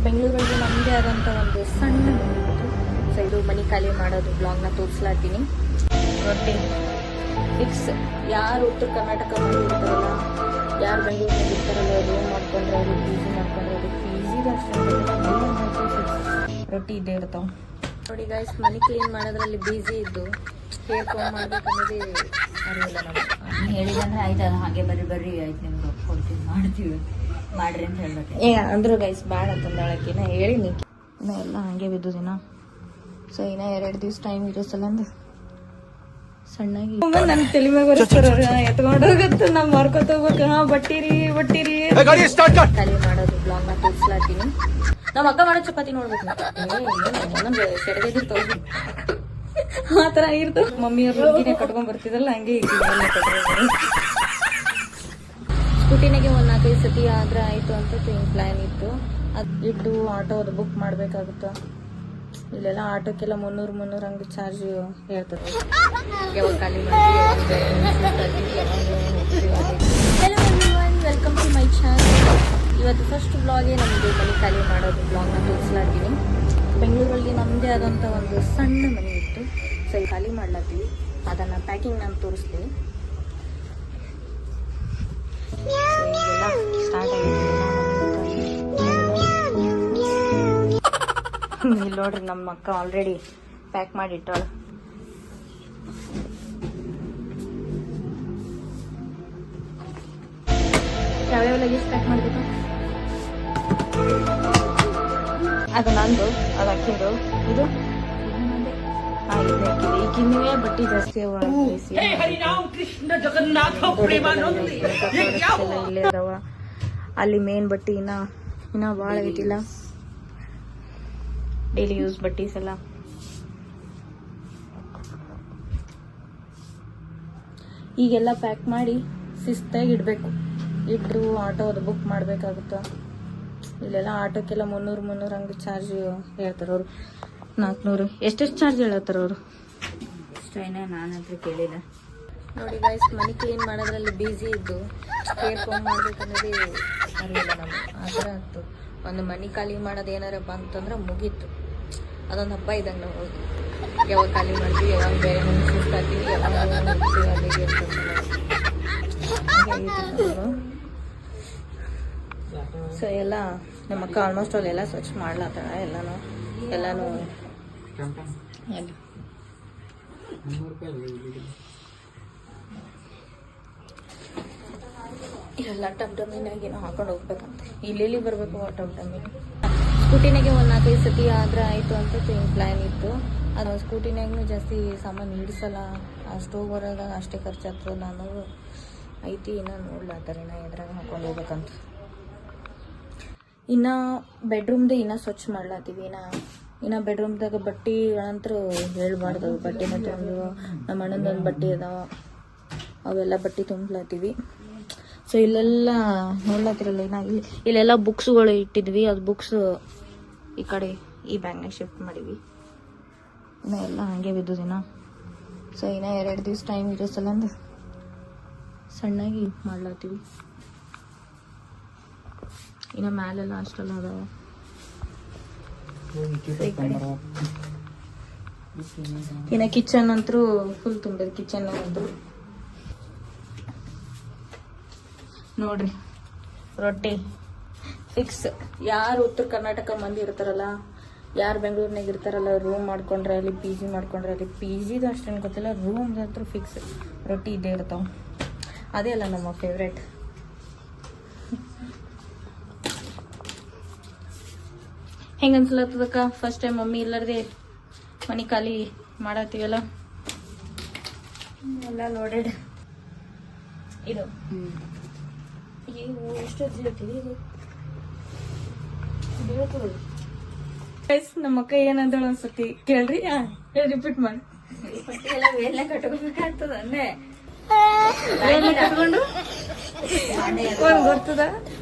ಬೆಂಗಳೂರಲ್ಲಿ ನಮ್ಮದೇ ಆದಂಥ ಒಂದು ಸಣ್ಣ ಮನೆ ಇತ್ತು. ಸೊ ಇದು ಮನೆ ಖಾಲಿ ಮಾಡೋದು ಬ್ಲಾಗ್ನ ತೋರಿಸ್ಲಾತೀನಿ. ರೊಟ್ಟಿ ಫಿಕ್ಸ್. ಯಾರು ಉತ್ತರ ಕರ್ನಾಟಕ ಮಂದಿ ಇರ್ತಾರಲ್ಲ, ಯಾರು ಬೆಂಗಳೂರಿನಾಗ ಇರ್ತಾರಲ್ಲ, ರೂಮ್ ಮಾಡ್ಕೊಂಡ್ರೆ ಅವರು ಪಿ ಜಿ ಮಾಡ್ಕೊಂಡ್ರೆ ಅವರು ಪಿ ಜಿದು ಅಷ್ಟೇ ರೊಟ್ಟಿ ಇದ್ದೇ ಇರ್ತಾವೆ. ನೋಡಿ ಗೈಸ್, ಮನೆ ಕ್ಲೀನ್ ಮಾಡೋದ್ರಲ್ಲಿ ಬ್ಯುಸಿ ಇದ್ದು ಹೇರ್ ಕಾಮ್ ಮಾಡ್ಬೇಕನ್ನೋದೇ ಅರಿವಿಲ್ಲ ನಮಗೆ. ಹೇಳಿದಂದ್ರೆ ಆಯ್ತಲ್ಲ, ಹಾಗೆ ಬರ್ರಿ ಆಯ್ತು, ನಿಮ್ಗೆ ಕೊಡ್ತೀವಿ, ಮಾಡ್ರಿ ಅಂತ ಹೇಳ್ಬೇಕು. ಅಂದ್ರು ಗೈಸ್ ಬ್ಯಾಡ ಅಂತಂದಾಳಕ್ಕೆ ನಾ ಹೇಳಿನಿ. ಇನ್ನ ಎಲ್ಲ ಹಂಗೆ ಬಿದ್ದುದಿನ. ಸೊ ಇನ್ನ 2 ದಿವ್ಸ ಟೈಮ್ ಇರೋ ಸಲಂದು ಸಣ್ಣಾಗಿ ನನ್ ತಲೆ ಮ್ಯಾಗ ಎತ್ಕೊಂಡು ಹೋಗತ್ತು. ನಾವ್ ಮಾರ್ಕೊತ ಹೋಗ್ಬೇಕು. ಹಾ ಬಟ್ಟಿರಿ ಖಾಲಿ ಮಾಡೋದು ಬ್ಲಾಗ್ನ ತೋರಿಸ್ಲಾತೀನಿ. ನಮ್ಮ ಅಕ್ಕ ಮಾಡೋ ಚಪಾತಿ ನೋಡ್ಬೇಕು. ಒಂದೊಂದು ಸೆಡಗದಿರ್ತಾವ ಆ ತರ ಇರ್ತಾವ. ಮಮ್ಮಿಯವ್ರ ಹುಡುಗಿನೇ ಕಟ್ಕೊಂಡ್ ಬರ್ತಿದಲ್ಲ, ಹಂಗೆ ಸ್ಕೂಟಿನಾಗೆ 4-5 ಸತಿ ಆದ್ರೆ ಆಯ್ತು ಅಂತ ಪ್ಲಾನ್ ಇತ್ತು. ಇದ್ದು ಆಟೋ ಅದು ಬುಕ್ ಮಾಡ್ಬೇಕಾಗುತ್ತ. ಇಲ್ಲೆಲ್ಲ ಆಟೋಕ್ಕೆಲ್ಲ 300 ಹಂಗೆ ಚಾರ್ಜ್ ಹೇಳ್ತಾರೆ. ಯಾವಾಗ ಖಾಲಿ hello everyone, welcome to my channel. ಇವತ್ತು ಫಸ್ಟ್ ಬ್ಲಾಗೇ ನಮ್ಮದು ಮನೆ ಖಾಲಿ ಮಾಡೋದು ಬ್ಲಾಗ್ನ ತೋರಿಸ್ಲಾತೀನಿ. ಬೆಂಗಳೂರಲ್ಲಿ ನಮ್ಮದೇ ಆದಂಥ ಒಂದು ಸಣ್ಣ ಮನೆ ಇತ್ತು. ಸೊ ಖಾಲಿ ಮಾಡ್ಲಾತೀವಿ. ಅದನ್ನು ಪ್ಯಾಕಿಂಗ್ ನಾನು ತೋರಿಸ್ತೀನಿ. ಈಗೆಲ್ಲ ಸ್ಟಾರ್ಟ್ ಆಗಿದೆ. ಇಲ್ಲಿ ನೋಡ್ರಿ, ನಮ್ಮ ಅಕ್ಕ ಆಲ್ರೆಡಿ ಪ್ಯಾಕ್ ಮಾಡಿಟ್ಟಾಳ. ಯಾವ್ಯಾವ ಲಗೇಜ್ ಪ್ಯಾಕ್ ಮಾಡ್ಬೇಕು? ಅದು ನಂದು, ಅದು ಅಕ್ಕಿದು, ಇದು ಈಗಿನವೇ ಬಟ್ಟೆ ಜಾಸ್ತಿ ಇಲ್ಲೇ ಅದಾವ. ಅಲ್ಲಿ ಮೇನ್ ಬಟ್ಟೆ ಇನ್ನ ಭಾಳ ಐತಿಲ್ಲ, ಡೈಲಿ ಯೂಸ್ ಬಟ್ಟೀಸ್ ಎಲ್ಲ. ಈಗೆಲ್ಲ ಪ್ಯಾಕ್ ಮಾಡಿ ಶಿಸ್ತಾಗಿ ಇಡಬೇಕು. ಇಟ್ಟು ಆಟೋ ಅದು ಬುಕ್ ಮಾಡಬೇಕಾಗುತ್ತ. ಇಲ್ಲೆಲ್ಲ ಆಟೋಕ್ಕೆಲ್ಲ 300 ಹಂಗೆ ಚಾರ್ಜ್ ಹೇಳ್ತಾರೆ ಅವರು. 400 ಎಷ್ಟೆಷ್ಟು ಚಾರ್ಜ್ ಹೇಳತ್ತಾರ ಅವರು? ನಾನು ಹತ್ರ ಕೇಳಿಲ್ಲ. ನೋಡಿ ಗೈಸ್, ಮನೆ ಕ್ಲೀನ್ ಮಾಡೋದ್ರಲ್ಲಿ ಬ್ಯುಸಿ ಇದ್ದು ಹೇರ್ ಕಾಮ್ ಮಾಡ್ಬೇಕನ್ನೋದೇ ಅರಿವಿಲ್ಲ ನಮ್ಗೆ. ಆ ಥರ ಆಗ್ತು. ಒಂದು ಮನೆ ಖಾಲಿ ಮಾಡೋದು ಏನಾರಪ್ಪ ಅಂತಂದ್ರೆ ಮುಗೀತು. ಅದೊಂದು ಹಬ್ಬ ಇದ್ದಂಗೆ ನಾವು. ಯಾವಾಗ ಖಾಲಿ ಮಾಡ್ತೀವಿ, ಯಾವಾಗ ಬೇರೆ ಮನೆ ಸುಸ್ತಾಗ್ತೀವಿ, ಯಾವಾಗ ಅಲ್ಲಿಗೆ ಸೊ ಎಲ್ಲ ನಮ್ಮ ಅಕ್ಕ ಆಲ್ಮೋಸ್ಟ್ ಅಲ್ಲೆಲ್ಲ ಸ್ವಚ್ಛ ಮಾಡ್ಲತ್ತಾಳ. ಎಲ್ಲನೂ ಎಲ್ಲ ಟಬ್ ಡಮ್ಮಿನಾಗೇನೋ ಹಾಕೊಂಡು ಹೋಗ್ಬೇಕಂತೆ. ಇಲ್ಲಿ ಬರಬೇಕು ಆ ಟಬ್ ಡಮ್ಮಿ. ಸ್ಕೂಟಿನಾಗೆ 4-5 ಸತಿ ಆದ್ರೆ ಆಯಿತು ಅಂತ ಪ್ಲ್ಯಾನ್ ಇತ್ತು. ಅದು ಸ್ಕೂಟಿನಾಗೂ ಜಾಸ್ತಿ ಸಾಮಾನು ಹಿಡಿಸಲ್ಲ, ಅಷ್ಟು ಬರೋದ ಅಷ್ಟೇ ಖರ್ಚಾಗ್ತದೆ ಅನ್ನೋದು ಐತಿ. ಇನ್ನು ನೋಡ್ಲಾತಾರೆ ನಾ ಎದ್ರಾಗ ಹಾಕೊಂಡು ಹೋಗ್ಬೇಕಂತ. ಇನ್ನು ಬೆಡ್ರೂಮ್ದು ಇನ್ನೂ ಸ್ವಚ್ಛ ಮಾಡ್ಲಾತೀವಿ. ಇನ್ನು ಬೆಡ್ರೂಮ್ದಾಗ ಬಟ್ಟೆ ಅಂತರೂ ಹೇಳ್ಬಾರ್ದು. ಬಟ್ಟೆನ ತೊಗೊಂಡು ನಮ್ಮ ಅಣ್ಣಂದೊಂದು ಬಟ್ಟೆ ಅದಾವ, ಅವೆಲ್ಲ ಬಟ್ಟೆ ತುಂಬಲಾತೀವಿ. ಸೊ ಇಲ್ಲೆಲ್ಲ ನೋಡ್ಲಾತಿರಲ್ಲ, ಇಲ್ಲೆಲ್ಲ ಬುಕ್ಸ್ಗಳು ಇಟ್ಟಿದ್ವಿ. ಅದು ಬುಕ್ಸ್ ಈ ಕಡೆ ಈ ಬ್ಯಾಗ್ನಾಗ ಶಿಫ್ಟ್ ಮಾಡೀವಿ. ಇನ್ನು ಎಲ್ಲ ಹಾಗೆ ಬಿದ್ದುದಿನ. ಸೊ ಇನ್ನು 2 ದಿವ್ಸ ಟೈಮ್ ಇರೋ ಸಲಂದು ಸಣ್ಣಾಗಿ ಮಾಡ್ಲಾತೀವಿ. ಇನ್ನು ಮ್ಯಾಲೆಲ್ಲ ಅಷ್ಟೆಲ್ಲ ಅದಾವ. ಇನ್ನು ಕಿಚನ್ ಅಂತೂ ಫುಲ್ ತುಂಬಿದೆ. ಕಿಚನ್ ಅಂತೂ ನೋಡ್ರಿ, ರೊಟ್ಟಿ ಫಿಕ್ಸ್. ಯಾರು ಉತ್ತರ ಕರ್ನಾಟಕ ಮಂದಿ ಇರ್ತಾರಲ್ಲ, ಯಾರು ಬೆಂಗಳೂರಿನಾಗ ಇರ್ತಾರಲ್ಲ, ರೂಮ್ ಮಾಡ್ಕೊಂಡ್ರೆ ಅಲ್ಲಿ ಪಿ ಜಿ ಮಾಡ್ಕೊಂಡ್ರೆ ಅಲ್ಲಿ ಪಿ ಜಿದು ಅಷ್ಟೇನು ಗೊತ್ತಿಲ್ಲ, ರೂಮ್ ಅಂತೂ ಫಿಕ್ಸ್ ರೊಟ್ಟಿ ಇದ್ದೇ ಇರ್ತಾವ. ಅದೇ ಅಲ್ಲ ನಮ್ಮ ಫೇವ್ರೇಟ್. ಹೆಂಗೆ ಅನ್ಸ್ಲತ್ತದಕ್ಕ ಫಸ್ಟ್ ಟೈಮ್ ಮಮ್ಮಿ ಇಲ್ಲಾರ್ದೆ ಮನೆ ಖಾಲಿ ಮಾಡತ್ತೀವಲ್ಲ? ಎಲ್ಲ ನೋಡೇಡ್ ಇದು ಎಷ್ಟು ಹೇಳ್ತೀವಿ ಇದು ನಮ್ಮ ಅಕ್ಕ ಏನಂದಳು ಅನ್ಸತಿ ಕೇಳ್ರಿ. ರಿಪೀಟ್ ಮಾಡಿ. ಎಲ್ಲ ಕಟ್ಕೋಬೇಕಾಗ್ತದ ಅಂದೆ. ಕಟ್ಕೊಂಡು ಒಂದ್ ಗೊತ್ತದ,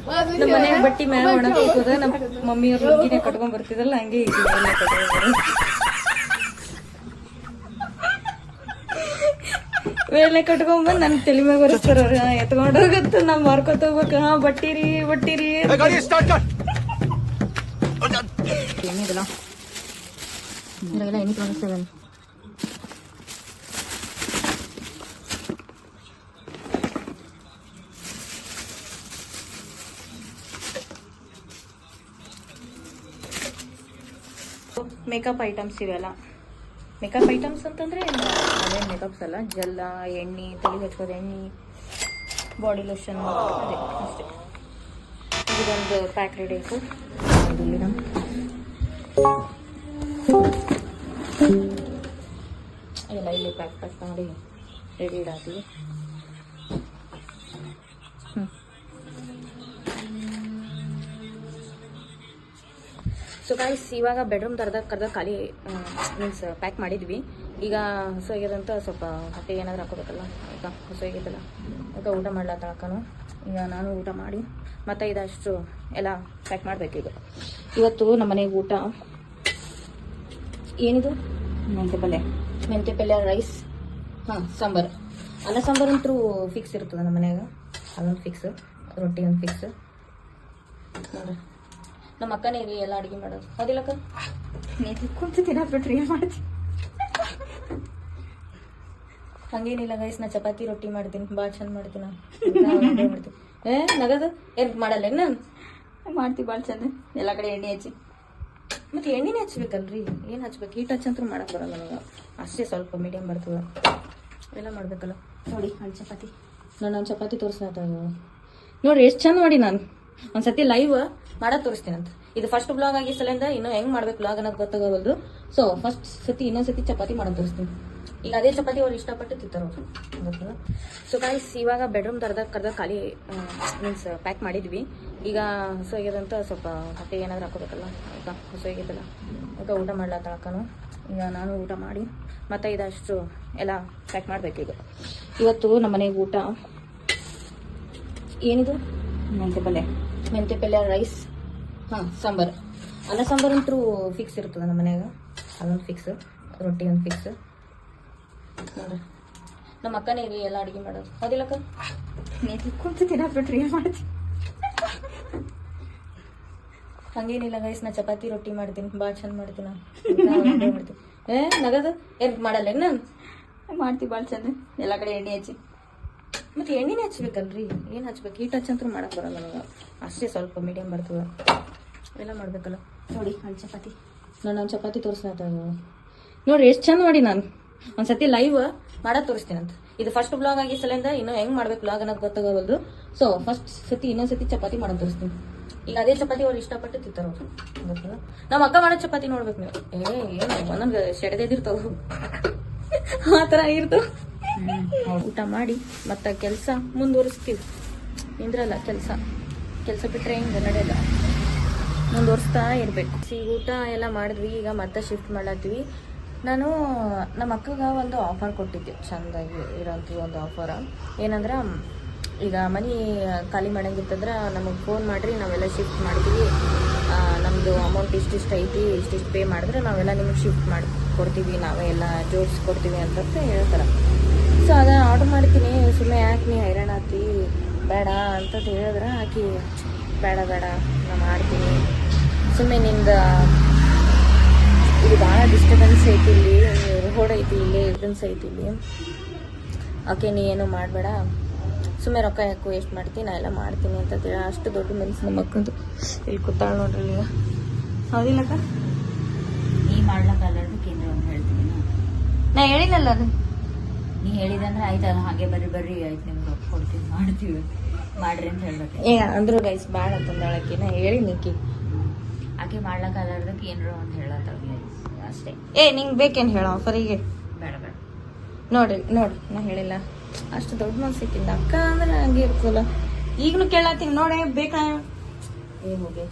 ನಮ್ಮ ಮನ್ಯಾಗ ಬಟ್ಟಿ ಮ್ಯಾಲ ಒಣಗ್ ಹೋಗೋದ. ನಮ್ಮ ಮಮ್ಮಿಯವ್ರ ಹುಡುಗಿನೇ ಕಟ್ಕೊಂಡ್ ಬರ್ತಿದಲ್ಲ, ಹಂಗೆ ವೇಳೆ ಕಟ್ಕೊಂಡ್ಬಂದ್ ನನ್ ತಲೆ ಮ್ಯಾಗ ಬರಸ್ತಾರ. ಎತ್ಕೊಂಡ್ ಹೋಗತ್ತು, ನಾವ್ ಮಾರ್ಕೊತ ಹೋಗ್ಬೇಕು. ಹಾ ಬಟ್ಟಿರಿ ಏನಿದಲ್ಲ ಇದ್ರಾಗೆಲ್ಲ ಎಣ್ಣೆ ಕಾಣಿಸ್ತದೆ. ಮೇಕಪ್ ಐಟಮ್ಸ್ ಇವೆಲ್ಲ. ಮೇಕಪ್ ಐಟಮ್ಸ್ ಅಂತಂದ್ರೆ ಅದೇನು ಮೇಕಪ್ಸ್ ಅಲ್ಲ, ಜೆಲ್ಲ, ಎಣ್ಣೆ, ತಲೆಗೆ ಹಚ್ಕೋದು ಎಣ್ಣೆ, ಬಾಡಿ ಲೋಷನ್, ಅದೇ ಅಷ್ಟೇ. ಇದೊಂದು ಪ್ಯಾಕ್ ರೆಡಿ ಆಯಿತು. ಎಲ್ಲ ಇಲ್ಲಿ ಪ್ಯಾಕ್ ಮಾಡಿ ರೆಡಿ ಇಡಾತೀವಿ. ಸೊ ಗೈಸ್, ಇವಾಗ ಬೆಡ್ರೂಮ್ ಕರ್ದ ಖಾಲಿ ಮೀನ್ಸ್ ಪ್ಯಾಕ್ ಮಾಡಿದ್ವಿ. ಈಗ ಹಸು ಆಗ್ಯದಂತ ಸ್ವಲ್ಪ ಹೊಟ್ಟೆ ಏನಾದ್ರು ಹಾಕೋಬೇಕಲ್ಲ, ಈಗ ಹಸು ಆಗಿದ್ದಲ್ಲ, ಈಗ ಊಟ ಮಾಡ್ಲಾತ ಅಕ್ಕನು. ಈಗ ನಾನು ಊಟ ಮಾಡಿ ಮತ್ತೆ ಇದಷ್ಟು ಎಲ್ಲ ಪ್ಯಾಕ್ ಮಾಡಬೇಕೀಗ. ಇವತ್ತು ನಮ್ಮ ಮನೆಗೆ ಊಟ ಏನಿದು, ಮೆಂತ್ಯ ಪಲ್ಯ, ರೈಸ್, ಸಾಂಬಾರು. ಅನ್ನ ಸಾಂಬಾರು ಅಂತೂ ಫಿಕ್ಸ್ ಇರ್ತದೆ ನಮ್ಮ ಮನ್ಯಾಗ. ಅದೊಂದು ಫಿಕ್ಸ್, ರೊಟ್ಟಿ ಒಂದು ಫಿಕ್ಸ್ ನೋಡ್ರಿ. ನಮ್ಮ ಅಕ್ಕನೇ ರೀ ಎಲ್ಲ ಅಡುಗೆ ಮಾಡೋದು, ಹೌದಿಲ್ಲಕ್ಕ? ನೀನು ಕುಂತು ತಿನ್ನೋದ್ಬಿಟ್ರಿ ಏನು ಮಾಡ್ತೀನಿ. ಹಂಗೇನಿಲ್ಲ ಗೈಸ್, ನಾ ಚಪಾತಿ ರೊಟ್ಟಿ ಮಾಡ್ತೀನಿ, ಭಾಳ ಚಂದ ಮಾಡ್ತೀನಿ. ಮಾಡ್ತೀನಿ ನಗದು ಏನು ಮಾಡಲ್ಲ ನಾನು ಮಾಡ್ತೀವಿ ಭಾಳ ಚಂದ. ಎಲ್ಲ ಕಡೆ ಎಣ್ಣೆ ಹಚ್ಚಿ, ಮತ್ತೆ ಎಣ್ಣೆನೇ ಹಚ್ಬೇಕಲ್ರಿ, ಏನು ಹಚ್ಬೇಕು, ಹೀಟ್ ಹಚ್ಚಂತೂ ಮಾಡಕ್ಕೆ ಬರಲ್ಲ ನನಗೆ. ಅಷ್ಟೇ ಸ್ವಲ್ಪ ಮೀಡಿಯಮ್ ಬರ್ತದೆ, ಎಲ್ಲ ಮಾಡಬೇಕಲ್ಲ. ನೋಡಿ ಒಂದು ಚಪಾತಿ, ನಾನು ಚಪಾತಿ ತೋರಿಸ್ಲಾತ ನೋಡ್ರಿ ಎಷ್ಟು ಚಂದ ಮಾಡಿ. ನಾನು ಒಂದ್ಸತಿ ಲೈವ್ ಮಾಡೋದು ತೋರಿಸ್ತೀನಂತ. ಇದು ಫಸ್ಟ್ ಬ್ಲಾಗ್ ಆಗಿ ಸಲಿಂದ ಇನ್ನೂ ಹೆಂಗೆ ಮಾಡ್ಬೇಕು ಬ್ಲಾಗ್ ಅನ್ನೋದು ಗೊತ್ತಾಗವಲ್ದು. ಸೊ ಫಸ್ಟ್ ಸತಿ ಇನ್ನೊಂದ್ಸತಿ ಚಪಾತಿ ಮಾಡೋದು ತೋರಿಸ್ತೀನಿ. ಈಗ ಅದೇ ಚಪಾತಿ ಅವ್ರು ಇಷ್ಟಪಟ್ಟು ತಿಂತಾರೆ ಅವರು, ಗೊತ್ತಲ್ಲ. ಸೊ ಗೈಸ್, ಇವಾಗ ಬೆಡ್ರೂಮ್ ಕರ್ದ ಖಾಲಿ ಮೀನ್ಸ್ ಪ್ಯಾಕ್ ಮಾಡಿದ್ವಿ. ಈಗ ಹಸು ಆಗ್ಯದಂತ ಸ್ವಲ್ಪ ಹೊಟ್ಟೆ ಏನಾದ್ರು ಹಾಕೋಬೇಕಲ್ಲ, ಈಗ ಹಸು ಆಗಿದ್ದಲ್ಲ, ಈಗ ಊಟ ಮಾಡ್ಲಾತ ಅಕ್ಕನು. ಈಗ ನಾನು ಊಟ ಮಾಡಿ ಮತ್ತೆ ಇದಷ್ಟು ಎಲ್ಲ ಪ್ಯಾಕ್ ಮಾಡಬೇಕೀಗ. ಇವತ್ತು ನಮ್ಮ ಮನೆಗೆ ಊಟ ಏನಿದು, ಮೆಂತ್ಯ ಪಲ್ಯ, ರೈಸ್, ಸಾಂಬಾರು. ಅನ್ನ ಸಾಂಬಾರು ಅಂತೂ ಫಿಕ್ಸ್ ಇರ್ತದೆ ನಮ್ಮ ಮನ್ಯಾಗ. ಅದೊಂದು ಫಿಕ್ಸ್, ರೊಟ್ಟಿ ಒಂದು ಫಿಕ್ಸ್ ನೋಡ್ರಿ. ನಮ್ಮ ಅಕ್ಕನೇ ರೀ ಎಲ್ಲ ಅಡುಗೆ ಮಾಡೋದು, ಹೌದಿಲ್ಲಕ್ಕ? ನೀನು ಕುಂತು ತಿನ್ನೋದ್ಬಿಟ್ರಿ ಏನು ಮಾಡ್ತೀನಿ. ಹಂಗೇನಿಲ್ಲ ಗೈಸ್, ನಾ ಚಪಾತಿ ರೊಟ್ಟಿ ಮಾಡ್ತೀನಿ, ಭಾಳ ಚಂದ ಮಾಡ್ತೀನಿ. ಮಾಡ್ತೀನಿ ನಗದು ಏನು ಮಾಡಲ್ಲ ನಾನು ಮಾಡ್ತೀವಿ ಭಾಳ ಚಂದ. ಎಲ್ಲ ಕಡೆ ಎಣ್ಣೆ ಹಚ್ಚಿ, ಮತ್ತೆ ಎಣ್ಣೆನೇ ಹಚ್ಬೇಕಲ್ರಿ, ಏನು ಹಚ್ಬೇಕು, ಹೀಟ್ ಹಚ್ಚಂತೂ ಮಾಡಕ್ಕೆ ಬರಲ್ಲ ನನಗೆ. ಅಷ್ಟೇ ಸ್ವಲ್ಪ ಮೀಡಿಯಮ್ ಬರ್ತದೆ, ಎಲ್ಲ ಮಾಡಬೇಕಲ್ಲ. ನೋಡಿ ಒಂದು ಚಪಾತಿ, ನಾನು ಒಂದು ಚಪಾತಿ ತೋರಿಸ್ಲಾತ ನೋಡ್ರಿ ಎಷ್ಟು ಚಂದ ಮಾಡಿ. ನಾನು ಒಂದ್ಸತಿ ಲೈವ್ ಮಾಡೋದು ತೋರಿಸ್ತೀನಂತ. ಇದು ಫಸ್ಟ್ ಬ್ಲಾಗ್ ಆಗಿ ಸಲಿಂದ ಇನ್ನೂ ಹೆಂಗೆ ಮಾಡ್ಬೇಕು ಬ್ಲಾಗ್ ಅನ್ನೋದು ಗೊತ್ತಾಗವಲ್ದು. ಸೊ ಫಸ್ಟ್ ಸತಿ ಇನ್ನೊಂದ್ಸತಿ ಚಪಾತಿ ಮಾಡೋದು ತೋರಿಸ್ತೀನಿ. ಈಗ ಅದೇ ಚಪಾತಿ ಅವ್ರು ಇಷ್ಟಪಟ್ಟು ತಿಂತಾರೆ ಅವರು, ಗೊತ್ತಲ್ಲ. ನಮ್ಮ ಅಕ್ಕ ಮಾಡೋ ಚಪಾತಿ ನೋಡ್ಬೇಕು ನೀವು, ಏನು ಒಂದೊಂದು ಸೆಡೆದಿರ್ತಾವ ಆ ಥರ ಇರ್ತವೆ. ಊಟ ಮಾಡಿ ಮತ್ತೆ ಕೆಲಸ ಮುಂದುವರಿಸ್ತೀವಿ. ನಿಂದ್ರಲ್ಲ ಕೆಲಸ ಬಿಟ್ಟರೆ ಹೆಂಗೆ ನಡೆಯಲ್ಲ, ಮುಂದುವರಿಸ್ತಾ ಇರಬೇಕು. ಊಟ ಎಲ್ಲ ಮಾಡಿದ್ವಿ, ಈಗ ಮತ್ತೆ ಶಿಫ್ಟ್ ಮಾಡತ್ತೀವಿ. ನಾನು ನಮ್ಮ ಅಕ್ಕಗೆ ಒಂದು ಆಫರ್ ಕೊಟ್ಟಿದ್ದೆ, ಚೆಂದಾಗಿ ಇರೋಂಥ ಒಂದು ಆಫರ. ಏನಂದ್ರೆ, ಈಗ ಮನೆ ಖಾಲಿ ಮಾಡಂಗಿತ್ತಂದ್ರೆ ನಮಗೆ ಫೋನ್ ಮಾಡಿರಿ, ನಾವೆಲ್ಲ ಶಿಫ್ಟ್ ಮಾಡ್ತೀವಿ, ನಮ್ಮದು ಅಮೌಂಟ್ ಇಷ್ಟಿಷ್ಟು ಐತಿ, ಇಷ್ಟಿಷ್ಟು ಪೇ ಮಾಡಿದ್ರೆ ನಾವೆಲ್ಲ ನಿಮಗೆ ಶಿಫ್ಟ್ ಮಾಡಿ ಕೊಡ್ತೀವಿ, ನಾವೇ ಎಲ್ಲ ಜೋಡಿಸ್ಕೊಡ್ತೀವಿ ಅಂತ ಹೇಳ್ತಾರೆ. ಸೊ ಅದನ್ನು ಆರ್ಡ್ರ್ ಮಾಡ್ತೀನಿ. ಸುಮ್ಮನೆ ಯಾಕೆ ನೀ ಹೈರಾಣ ಆತಿ, ಬೇಡ ಅಂತ ಹೇಳಿದ್ರೆ ಆಕಿ ಬೇಡ ನಾ ಮಾಡ್ತೀನಿ, ಸುಮ್ಮನೆ ನಿಂದು ಇದು ಭಾಳ ಡಿಸ್ಟರ್ಬೆನ್ಸ್ ಐತಿ, ಇಲ್ಲಿ ರೋಡ್ ಐತಿ, ಇಲ್ಲೇ ಡಿಸ್ಟರ್ಬೆನ್ಸ್ ಐತಿ ಇಲ್ಲಿ, ಓಕೆ ನೀ ಏನು ಮಾಡಬೇಡ, ಸುಮ್ಮನೆ ರೊಕ್ಕ ಯಾಕೋ ವೇಸ್ಟ್ ಮಾಡ್ತೀನಿ, ನಾ ಎಲ್ಲ ಮಾಡ್ತೀನಿ ಅಂತ ಹೇಳಿ ಅಷ್ಟು ದೊಡ್ಡ ಮನಸ್ಸು ನಮ್ಮ ಅಕ್ಕಂದು. ಇಲ್ಲಿ ಕೂತಾಳ ನೋಡ್ರಿ ಈಗ, ಹೌದಿಲ್ಲಕ್ಕ? ನೀ ಮಾಡ್ಲಕ್ಕಲ್ಲದಕ್ಕೆ ಏನಾರ ಒಂದು ಹೇಳ್ತೀನಿ. ನಾ ಹೇಳಿನಲ್ಲ ಅದು, ನೀ ಹೇಳಿದಂದ್ರೆ ಆಯ್ತು, ಅದು ಹಾಗೆ ಬರ್ರಿ ಆಯ್ತು, ನಿಮ್ಗೆ ರೊಕ್ಕ ಕೊಡ್ತೀವಿ, ಮಾಡ್ತೀವಿ, ಮಾಡ್ರಿ ಅಂತ ಹೇಳ್ಬೇಕು. ಅಂದ್ರು ಗೈಸ್ ಬೇಡ ಅಂತಂದಳಕ್ಕೆ, ನಾ ಹೇಳಿ ನೀಕಿ ಆಕೆ ಮಾಡ್ಲಕ್ಕಲ್ಲದಕ್ಕೆ ಏನಾರ ಒಂದು ಹೇಳತ್ತಾರ ಅಷ್ಟೇ. ನಿಂಗೆ ಬೇಕೇನು ಹೇಳೋ ಆಫರಿಗೆ? ಬೇಡ ನೋಡ್ರಿ ನಾ ಹೇಳಿಲ್ಲ, ಅಷ್ಟು ದೊಡ್ಡ ಮನ್ಸಿಕ್ಕಿಂದ ಅಕ್ಕ ಅಂದ್ರೆ ಹಂಗೆ ಇರ್ತಲ್ಲ. ಈಗನು ಕೇಳತ್ತೀನಿ, ನೋಡೇ ಬೇಕಾ ಹೋಗಿ